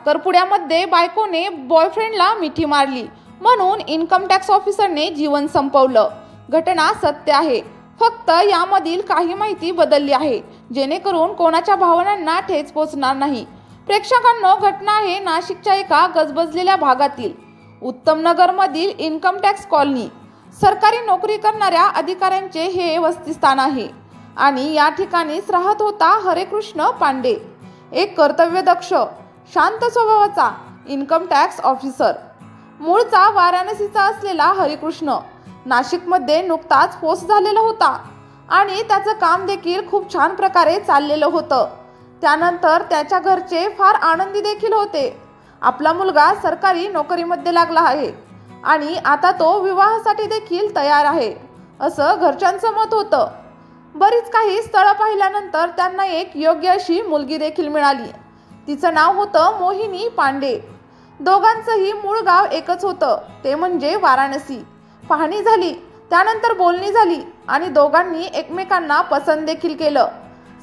साखरपुड्यामध्ये बायकोने बॉयफ्रेंडला मिठी मारली म्हणून इन्कम टॅक्स ऑफिसरने जीवन संपवलं। घटना सत्य आहे, फक्त यामधील काही माहिती बदलली आहे जेणेकरून कोणाच्या भावनांना ठेच पोचणार नाही। प्रेक्षकांनो, घटना आहे नाशिकच्या एका गजबजलेल्या भागातील उत्तम नगरमधील इन्कम टॅक्स कॉलनी। सरकारी नोकरी करणाऱ्या अधिकाऱ्यांचे हे वसतिस्थान आहे आणि या ठिकाणीच राहत होता हरेकृष्ण पांडे, एक कर्तव्यदक्ष शांत स्वभावाचा इन्कम टॅक्स ऑफिसर। मूळचा वाराणसीचा असलेला हरिकृष्ण नाशिकमध्ये नुकताच पोस्ट झालेला होता आणि त्याचं काम देखील खूप छान प्रकारे चाललेलं होतं। त्यानंतर त्याच्या घरचे फार आनंदी देखील होते। आपला मुलगा सरकारी नोकरीमध्ये लागला आहे आणि आता तो विवाहासाठी देखील तयार आहे असं घरच्यांचं मत होतं। बरीच काही स्थळं पाहिल्यानंतर त्यांना एक योग्य अशी मुलगी देखील मिळाली। तिचं नाव होतं मोहिनी पांडे। दोघांचंही मूळ गाव एकच होतं, ते म्हणजे वाराणसी। पाहणी झाली, त्यानंतर बोलणी झाली आणि दोघांनी एकमेकांना पसंत देखील केलं।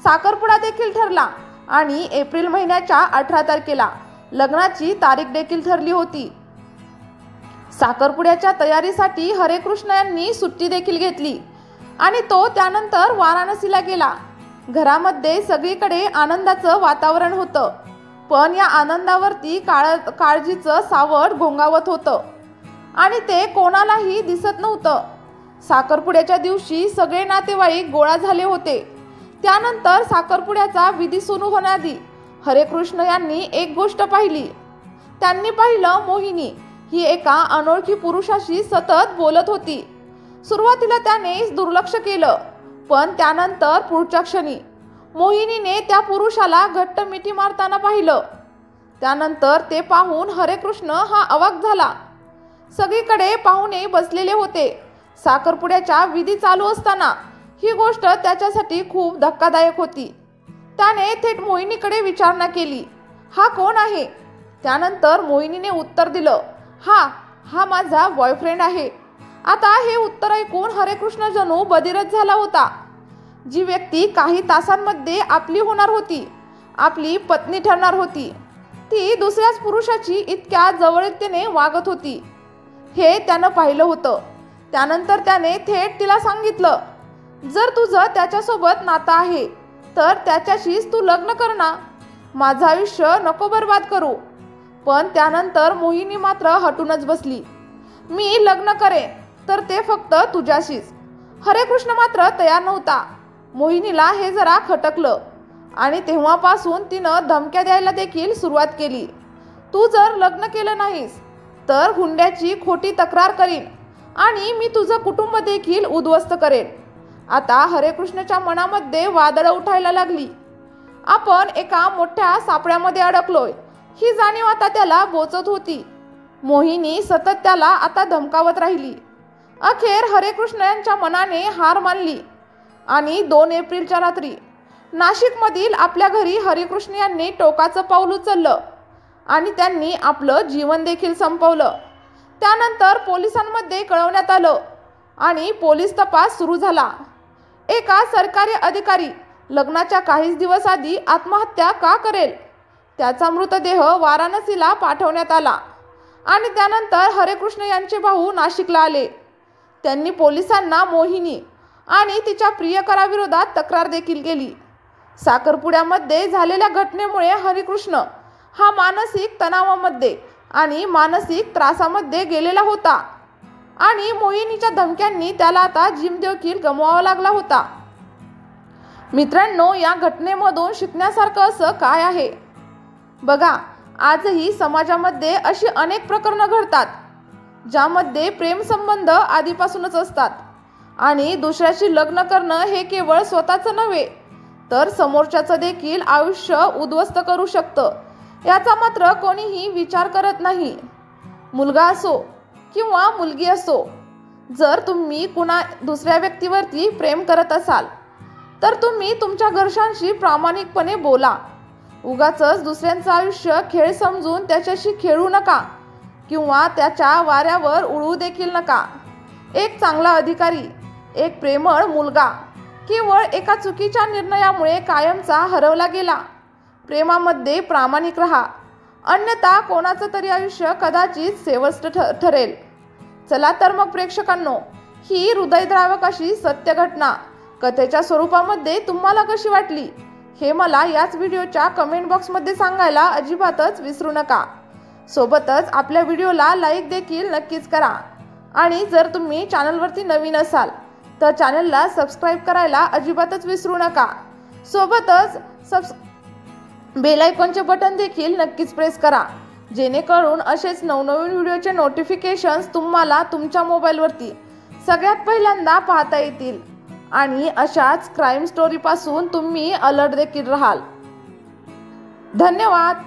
साखरपुडा देखील ठरला आणि एप्रिल महिन्याच्या 18 तारखेला लग्नाची तारीख देखील ठरली होती। साखरपुड्याच्या तयारीसाठी हरेकृष्ण यांनी सुट्टी देखील घेतली आणि तो त्यानंतर वाराणसीला गेला। घरामध्ये सगळीकडे आनंदाचं वातावरण होतं, पण या आनंदावरती काळजीचं सावट घोंगावत होतं आणि ते कोणालाही दिसत नव्हतं। साखरपुड्याच्या दिवशी सगळे नातेवाईक गोळा झाले होते। त्यानंतर साखरपुड्याचा विधी सुरू होण्याआधी हरेकृष्ण यांनी एक गोष्ट पाहिली। त्यांनी पाहिलं मोहिनी ही एका अनोळखी पुरुषाशी सतत बोलत होती। सुरुवातीला त्याने दुर्लक्ष केलं, पण त्यानंतर पुढच्या क्षणी मोहिनीने त्या पुरुषाला घट्ट मिठी मारताना पाहिलं। त्यानंतर ते पाहून हरेकृष्ण हा अवाक झाला। सगळीकडे पाहुणे बसलेले होते। साखरपुड्याच्या विधी चालू असताना ही गोष्ट त्याच्यासाठी खूप धक्कादायक होती। त्याने थेट मोहिनीकडे विचारणा केली, हा कोण आहे? त्यानंतर मोहिनीने उत्तर दिलं, हा माझा बॉयफ्रेंड आहे। आता हे उत्तर ऐकून हरेकृष्ण जणू बधिरच झाला होता। जी व्यक्ती काही तासांमध्ये आपली होणार होती, आपली पत्नी ठरणार होती, ती दुसऱ्याच पुरुषाची इतक्या जवळीकतेने वागत होती हे त्यानं पाहिलं होतं। त्यानंतर त्याने थेट तिला सांगितलं, जर तुझं त्याच्यासोबत नातं आहे तर त्याच्याशीच तू लग्न कर ना, माझं आयुष्य नको बर्बाद करू। पण त्यानंतर मोहिनी मात्र हटूनच बसली, मी लग्न करेन तर ते फक्त तुझ्याशीच। हरेकृष्ण मात्र तयार नव्हता। मोहिनीला हे जरा खटकलं आणि तेव्हापासून तिनं धमक्या द्यायला देखील सुरुवात केली। तू जर लग्न केलं नाहीस तर हुंड्याची खोटी तक्रार करीन आणि मी तुझं कुटुंब देखील उद्ध्वस्त करेन। आता हरेकृष्णच्या मनामध्ये वादळं उठायला लागली। आपण एका मोठ्या सापळ्यामध्ये अडकलोय ही जाणीव आता त्याला बोचत होती। मोहिनी सतत त्याला आता धमकावत राहिली। अखेर हरेकृष्ण यांच्या मनाने हार मानली आणि 2 एप्रिलच्या रात्री नाशिकमधील आपल्या घरी हरेकृष्ण यांनी टोकाचं पाऊल उचललं आणि त्यांनी आपलं जीवन देखील संपवलं। त्यानंतर पोलिसांमध्ये कळवण्यात आलं आणि पोलीस तपास सुरू झाला। एका सरकारी अधिकारी लग्नाच्या काहीच दिवस आधी आत्महत्या का करेल? त्याचा मृतदेह वाराणसीला पाठवण्यात आला आणि त्यानंतर हरेकृष्ण यांचे भाऊ नाशिकला आले। त्यांनी पोलिसांना मोहिनी आणि तिच्या प्रियकराविरोधात तक्रार देखील केली। साखरपुड्यामध्ये झालेल्या घटनेमुळे हरिकृष्ण हा मानसिक तणावामध्ये आणि मानसिक त्रासामध्ये गेलेला होता आणि मोहिनीच्या धमक्यांनी त्याला आता जीव देखील गमवावा लागला होता। मित्रांनो, या घटनेमधून शिकण्यासारखं असं काय आहे? बघा, आजही समाजामध्ये अशी अनेक प्रकरणं घडतात ज्यामध्ये प्रेमसंबंध आधीपासूनच असतात आणि दुसऱ्याशी लग्न करणं हे केवळ स्वतःचं नव्हे तर समोरच्याचं देखील आयुष्य उद्ध्वस्त करू शकतं, याचा मात्र कोणीही विचार करत नाही। मुलगा असो किंवा मुलगी असो, जर तुम्ही दुसऱ्या व्यक्तीवरती प्रेम करत असाल तर तुम्ही तुमच्या घरच्यांशी प्रामाणिकपणे बोला। उगाचच दुसऱ्यांचं आयुष्य खेळ समजून त्याच्याशी खेळू नका किंवा त्याच्या वाऱ्यावर उडवू देखील नका। एक चांगला अधिकारी, एक प्रेमळ मुलगा केवळ एका चुकीच्या निर्णयामुळे कायमचा हरवला गेला। प्रेमामध्ये प्रामाणिक राहा अन्यथा कोणाचं तरी आयुष्य कदाचित शेवटचं ठरेल। चला तर मग प्रेक्षकांनो, ही हृदयद्रावक अशी सत्य घटना कथेच्या स्वरूपामध्ये तुम्हाला कशी वाटली हे मला याच व्हिडिओच्या कमेंट बॉक्समध्ये सांगायला अजिबातच विसरू नका। सोबतच आपल्या व्हिडिओला लाईक देखील नक्कीच करा आणि जर तुम्ही चॅनलवरती नवीन असाल तर चॅनलला सबस्क्राईब करायला अजिबातच विसरू नका। सोबतच बेल आयकॉनचे बटन देखील नक्कीच प्रेस करा, जेणेकरून असेच नवनवीन व्हिडिओचे नोटिफिकेशन्स तुम्हाला तुमच्या मोबाईलवरती सगळ्यात पहिल्यांदा पाहता येतील आणि अशाच क्राईम स्टोरीपासून तुम्ही अलर्ट देखील राहाल। धन्यवाद।